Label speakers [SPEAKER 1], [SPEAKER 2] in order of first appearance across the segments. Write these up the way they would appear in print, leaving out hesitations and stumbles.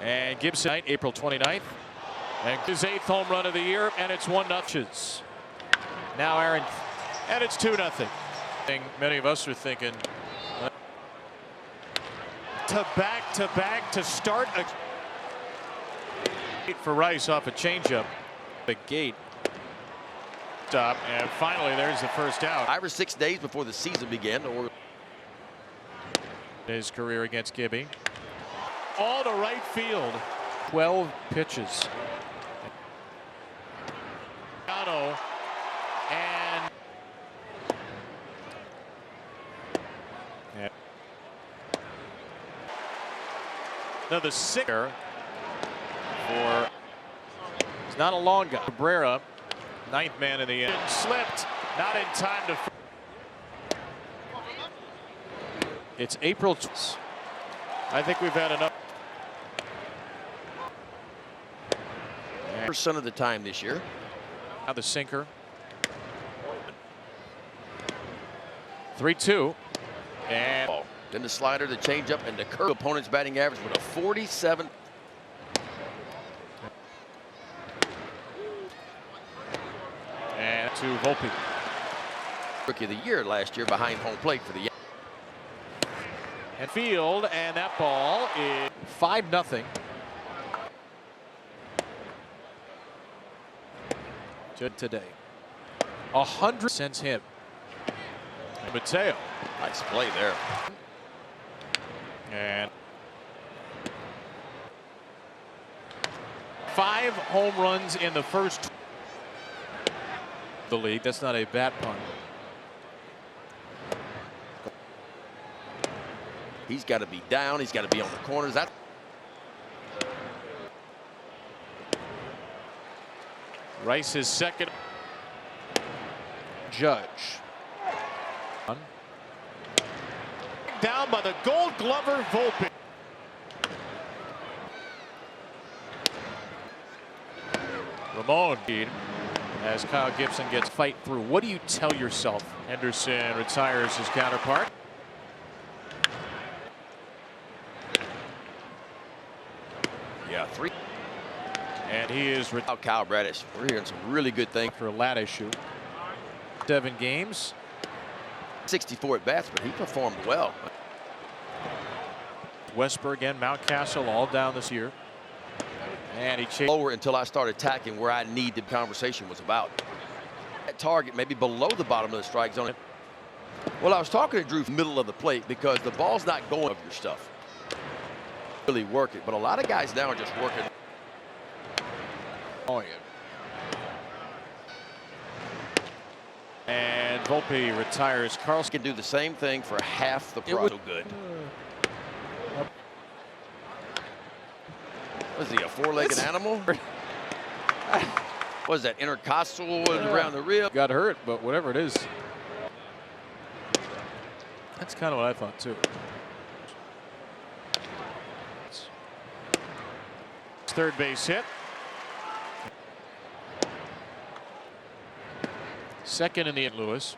[SPEAKER 1] And Gibson, April 29th. And his 8th home run of the year, and it's 1-0. Now Aaron, and it's 2-0. Many of us are thinking to back to start a for Rice off a changeup. The gate stop, and finally there's the first out.
[SPEAKER 2] 5 or 6 days before the season began.
[SPEAKER 1] His career against Gibby. All to right field. 12 pitches. And another sicker for, it's not a long guy. Cabrera, 9th man in the end. Slipped, not in time to. It's April. I think we've had enough.
[SPEAKER 2] Percent of the time this year.
[SPEAKER 1] Now the sinker. 3-2. And
[SPEAKER 2] then the slider, the changeup, and the curve. Opponent's batting average with a 47.
[SPEAKER 1] And to Volpe.
[SPEAKER 2] Rookie of the year last year behind home plate for the Yankees.
[SPEAKER 1] And field, and that ball is 5-0. Today. 100 since him. Mateo.
[SPEAKER 2] Nice play there.
[SPEAKER 1] And 5 home runs in the first the league. That's not a bat pun.
[SPEAKER 2] He's got to be down. He's got to be on the corners. That.
[SPEAKER 1] Rice's second. Judge. Down by the Gold Glover Volpe. Ramon as Kyle Gibson gets fight through. What do you tell yourself? Henderson retires his counterpart.
[SPEAKER 2] Yeah, 3.
[SPEAKER 1] And he is
[SPEAKER 2] Kyle Bradish. We're hearing some really good things
[SPEAKER 1] for a lat issue. 7 games.
[SPEAKER 2] 64 at bats, but he performed well.
[SPEAKER 1] Westberg and Mountcastle all down this year. And he chased
[SPEAKER 2] lower until I started attacking where I need the conversation was about. That target maybe below the bottom of the strike zone. Well, I was talking to Drew middle of the plate because the ball's not going of your stuff. Really work it, but a lot of guys now are just working.
[SPEAKER 1] Oh, yeah. And Volpe retires. Carlson
[SPEAKER 2] can do the same thing for half the price. So good. Was he a 4-legged animal? Was that intercostal around the rib?
[SPEAKER 1] Got hurt, but whatever it is. That's kind of what I thought too. Third base hit. Second in the Lewis.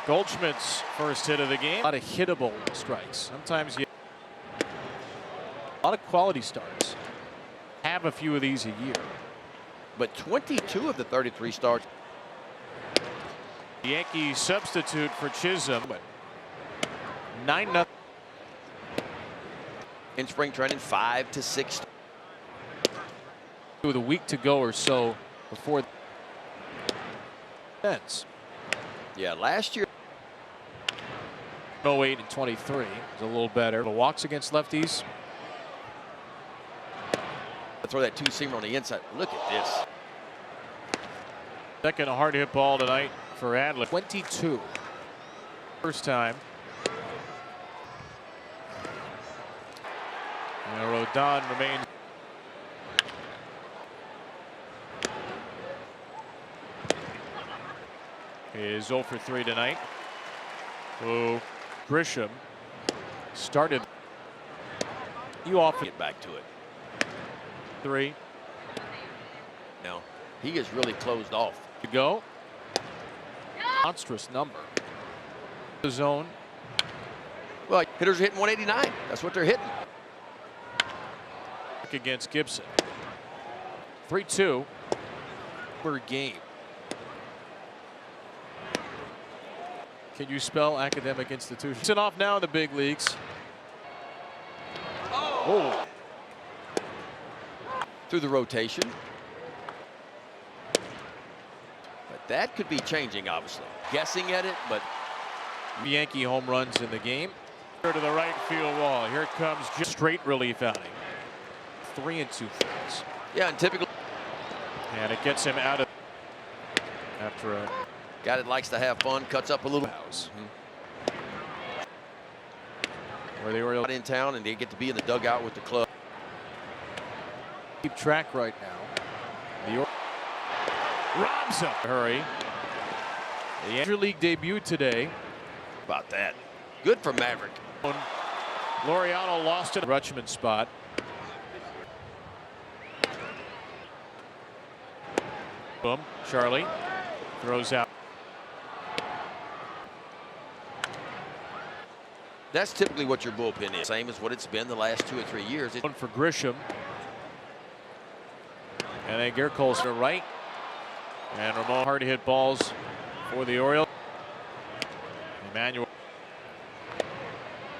[SPEAKER 1] Goldschmidt's first hit of the game. A lot of hittable strikes. Sometimes you a lot of quality starts. Have a few of these a year.
[SPEAKER 2] But 22 of the 33 starts.
[SPEAKER 1] The Yankees substitute for Chisholm. 9-0.
[SPEAKER 2] In spring training, 5 to 6.
[SPEAKER 1] With a week to go or so before.
[SPEAKER 2] Yeah, last year.
[SPEAKER 1] 08 and 23 is a little better. The walks against lefties.
[SPEAKER 2] Throw that 2-seamer on the inside. Look at this.
[SPEAKER 1] Second hard hit ball tonight for Adler. 22. First time. And Rodón remains. Is 0 for 3 tonight. Oh, Grisham started. You often
[SPEAKER 2] get back to it.
[SPEAKER 1] 3.
[SPEAKER 2] Now he is really closed off.
[SPEAKER 1] To go. Monstrous number. The zone.
[SPEAKER 2] Well, hitters are hitting 189. That's what they're hitting.
[SPEAKER 1] walk against Gibson. 3-2 per game. Can you spell academic institution? It's off now in the big leagues. Oh.
[SPEAKER 2] Through the rotation. But that could be changing, obviously. Guessing at it, but
[SPEAKER 1] Yankee home runs in the game. To the right field wall. Here comes just straight relief outing. 3 2/3.
[SPEAKER 2] yeah, and typically.
[SPEAKER 1] And it gets him out of after a
[SPEAKER 2] Guy that likes to have fun, cuts up a little.
[SPEAKER 1] Where the Orioles
[SPEAKER 2] In town, and they get to be in the dugout with the club.
[SPEAKER 1] keep track right now. The robs him. Hurry. The Major League debut today.
[SPEAKER 2] About that. Good for Maverick.
[SPEAKER 1] Laureano lost it. Rutschman spot. Boom. Charlie throws out.
[SPEAKER 2] That's typically what your bullpen is. Same as what it's been the last 2 or 3 years.
[SPEAKER 1] One for Grisham. And then Gerkol's to right. And Ramon hard to hit balls for the Orioles. Emmanuel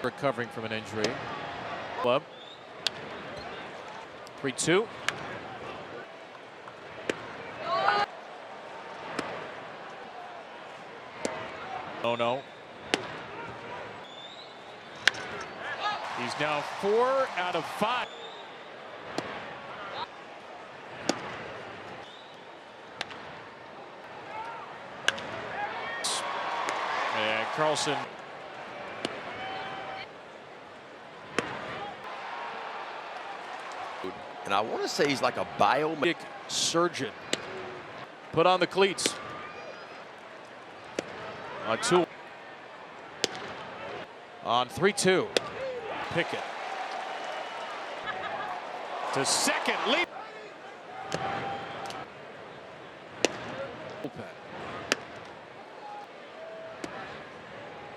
[SPEAKER 1] recovering from an injury. Club. 3-2. Oh no. He's now 4 out of 5. And Carlson.
[SPEAKER 2] And I want to say he's like a biomedic
[SPEAKER 1] surgeon. Put on the cleats. On 2. On 3-2. Pickett. To second. Leap.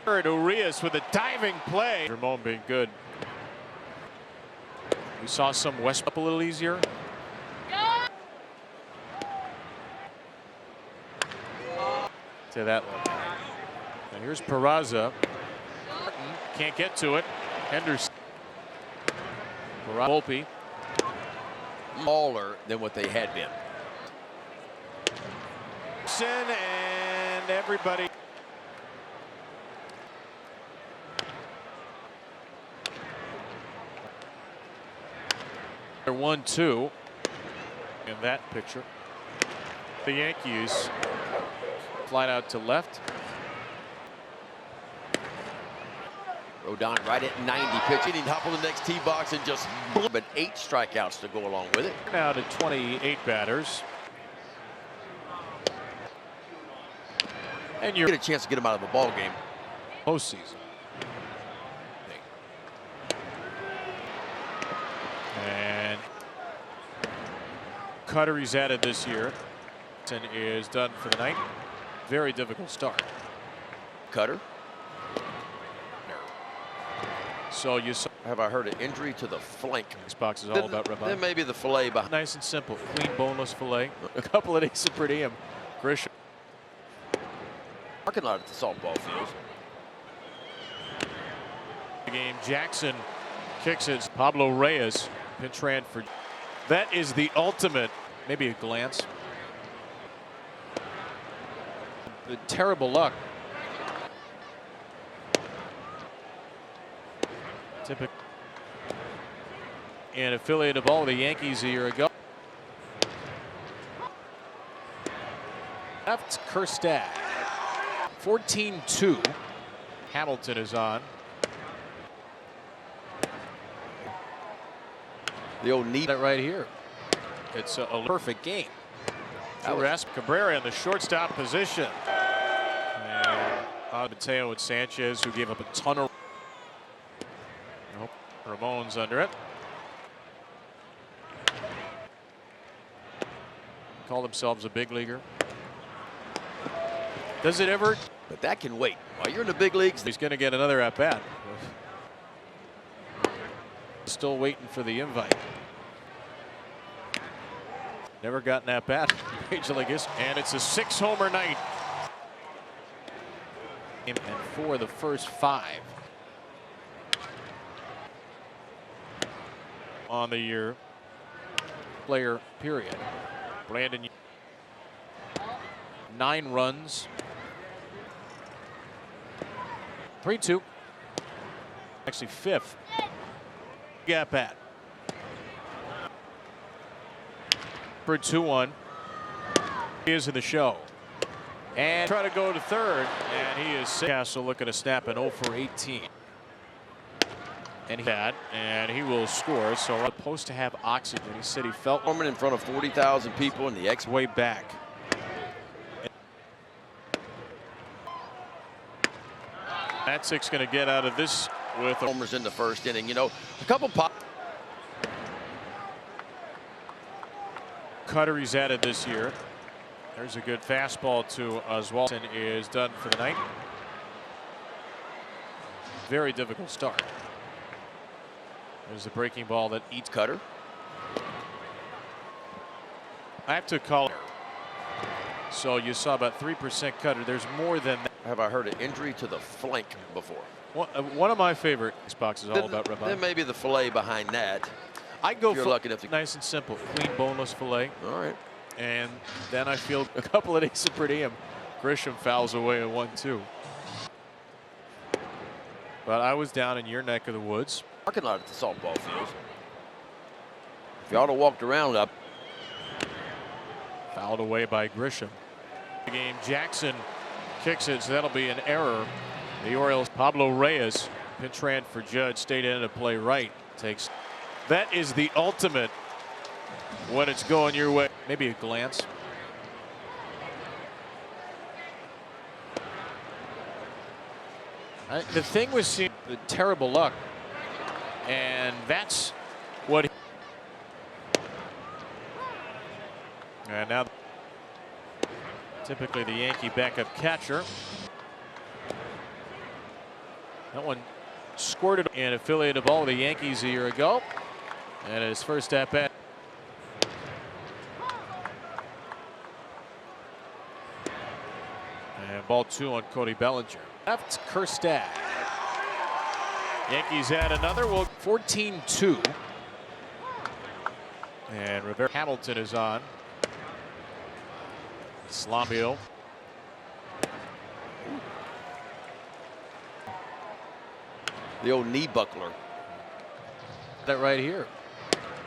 [SPEAKER 1] Bullpen. Urias with a diving play. Ramon being good. We saw some West up a little easier. To that level. And here's Peraza. Can't get to it. Henderson. Volpe.
[SPEAKER 2] Smaller than what they had been.
[SPEAKER 1] Gibson and everybody. They're 1-2 in that picture. The Yankees fly out to left.
[SPEAKER 2] Rodón right at 90 pitch. He'd hop on the next tee box and just but 8 strikeouts to go along with it.
[SPEAKER 1] Now to 28 batters. And you
[SPEAKER 2] get a chance to get him out of a ball game.
[SPEAKER 1] Postseason. And Cutter he's added this year. And is done for the night. Very difficult start.
[SPEAKER 2] Cutter.
[SPEAKER 1] So you saw.
[SPEAKER 2] Have I heard an injury to the flank?
[SPEAKER 1] This box is all about rib.
[SPEAKER 2] Then maybe the fillet behind.
[SPEAKER 1] Nice and simple. Clean boneless fillet. A couple of days of per diem. Grisham.
[SPEAKER 2] Parking lot at the softball fields.
[SPEAKER 1] The game. Jackson kicks it. Pablo Reyes pinch ran for. That is the ultimate. Maybe a glance. The terrible luck. Typical. And affiliated ball with the Yankees a year ago. Left Kerstad. 14-2. Hamilton is on.
[SPEAKER 2] The old knee.
[SPEAKER 1] That right here. It's a perfect game. Cabrera in the shortstop position. And Mateo and Sanchez, who gave up a ton of. Nope. Ramon's under it. Call themselves a big leaguer. Does it ever?
[SPEAKER 2] But that can wait. While you're in the big leagues.
[SPEAKER 1] He's going to get another at bat. Still waiting for the invite. Never gotten that bat. Major League history. And it's a 6-homer night. And for the first 5 on the year player period. Brandon, 9 runs. 3-2. Actually 5th. Gap bat. For 2-1. He is in the show. And try to go to third. And he is Castle looking to snap an 0 for 18. And he will score. So supposed to have oxygen. He said he felt
[SPEAKER 2] in front of 40,000 people in the X
[SPEAKER 1] way back. Matzik's going to get out of this with
[SPEAKER 2] homers in the first inning. You know, a couple pop.
[SPEAKER 1] Cutter he's added this year. There's a good fastball to Oswald. Is done for the night. Very difficult start. There's the breaking ball that eats
[SPEAKER 2] Cutter.
[SPEAKER 1] I have to call it. So you saw about 3% Cutter. There's more than that.
[SPEAKER 2] Have I heard an injury to the flank before?
[SPEAKER 1] One of my favorite boxes all about rib eye.
[SPEAKER 2] Then maybe the fillet behind that.
[SPEAKER 1] I'd go
[SPEAKER 2] for lucky enough to
[SPEAKER 1] nice and simple, clean boneless fillet.
[SPEAKER 2] All right.
[SPEAKER 1] And then I feel a couple of days of per diem. Grisham fouls away a 1-2. But I was down in your neck of the woods.
[SPEAKER 2] Parking lot at the softball field. If y'all have walked around up.
[SPEAKER 1] Fouled away by Grisham. The game, Jackson kicks it, so that'll be an error. The Orioles, Pablo Reyes, pinch ran for Judge, stayed in to play right. Takes. That is the ultimate when it's going your way. Maybe a glance. The thing was seeing the terrible luck, and that's what. And now, typically the Yankee backup catcher. That one squirted an affiliated ball with the Yankees a year ago, and his first at bat. And ball 2 on Cody Bellinger. Left Kerstad. Yankees add another. Well, 14-2. And Rivera Hamilton is on. Slambio.
[SPEAKER 2] The old knee buckler.
[SPEAKER 1] That right here.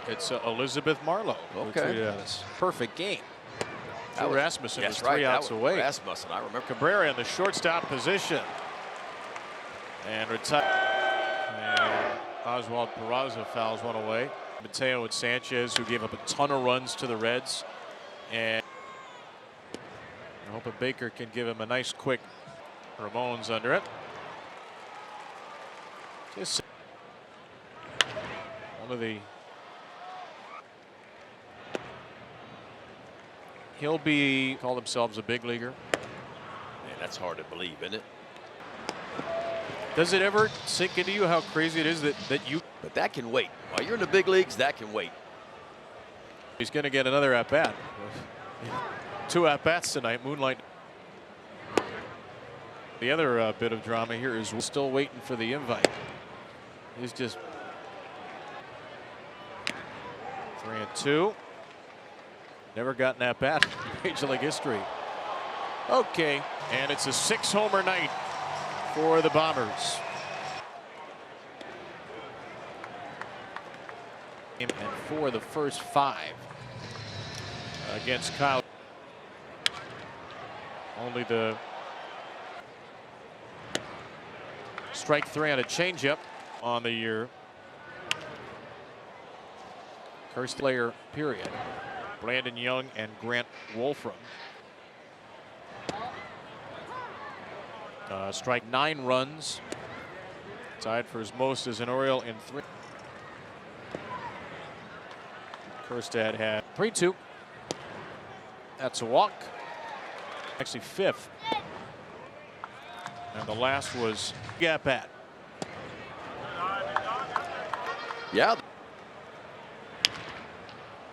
[SPEAKER 1] It's Elizabeth Marlowe.
[SPEAKER 2] Okay.
[SPEAKER 1] Perfect game. Rasmussen was 3
[SPEAKER 2] right.
[SPEAKER 1] outs away.
[SPEAKER 2] Rasmussen, I remember.
[SPEAKER 1] Cabrera in the shortstop position. And retire. And Oswald Peraza fouls one away. Mateo and Sanchez, who gave up a ton of runs to the Reds. And I hope Baker can give him a nice quick. Ramon's under it. Just one of the. He'll be call themselves a big leaguer.
[SPEAKER 2] Man, that's hard to believe, isn't it?
[SPEAKER 1] Does it ever sink into you how crazy it is that you?
[SPEAKER 2] But that can wait. While you're in the big leagues, that can wait.
[SPEAKER 1] He's going to get another at bat. 2 at bats tonight. Moonlight. The other bit of drama here is we're still waiting for the invite. He's just 3-2. Never gotten that bat in Major League history. Okay, and it's a 6-homer night for the Bombers. And for the first 5 against Kyle. Only the strike 3 on a changeup on the year. First player period. Brandon Young and Grant Wolfram. Strike 9 runs. Tied for his most as an Oriole in 3. Kerstad had 3-2. That's a walk. Actually 5th. And the last was gap bat.
[SPEAKER 2] Yeah.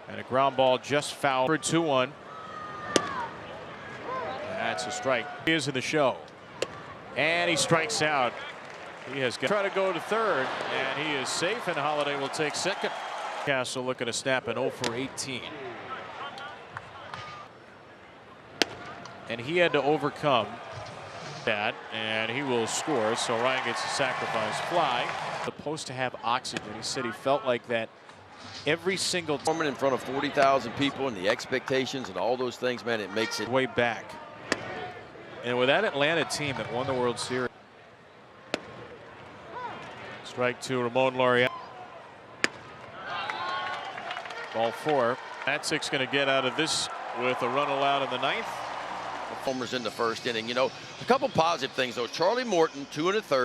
[SPEAKER 1] And a ground ball just fouled for 2-1. That's a strike. He is in the show. And he strikes out. He has got try to go to third, and he is safe, and Holiday will take second. Castle looking to snap an 0 for 18. And he had to overcome that, and he will score. So Ryan gets a sacrifice fly. Supposed to have oxygen. He said he felt like that every single time.
[SPEAKER 2] In front of 40,000 people and the expectations and all those things, man, it makes it
[SPEAKER 1] way back. And with that Atlanta team that won the World Series. Strike two, Ramon Laureano. Ball four. Matzek's going to get out of this with a run allowed in the ninth.
[SPEAKER 2] Homers in the first inning. You know, a couple positive things though. Charlie Morton, 2 1/3.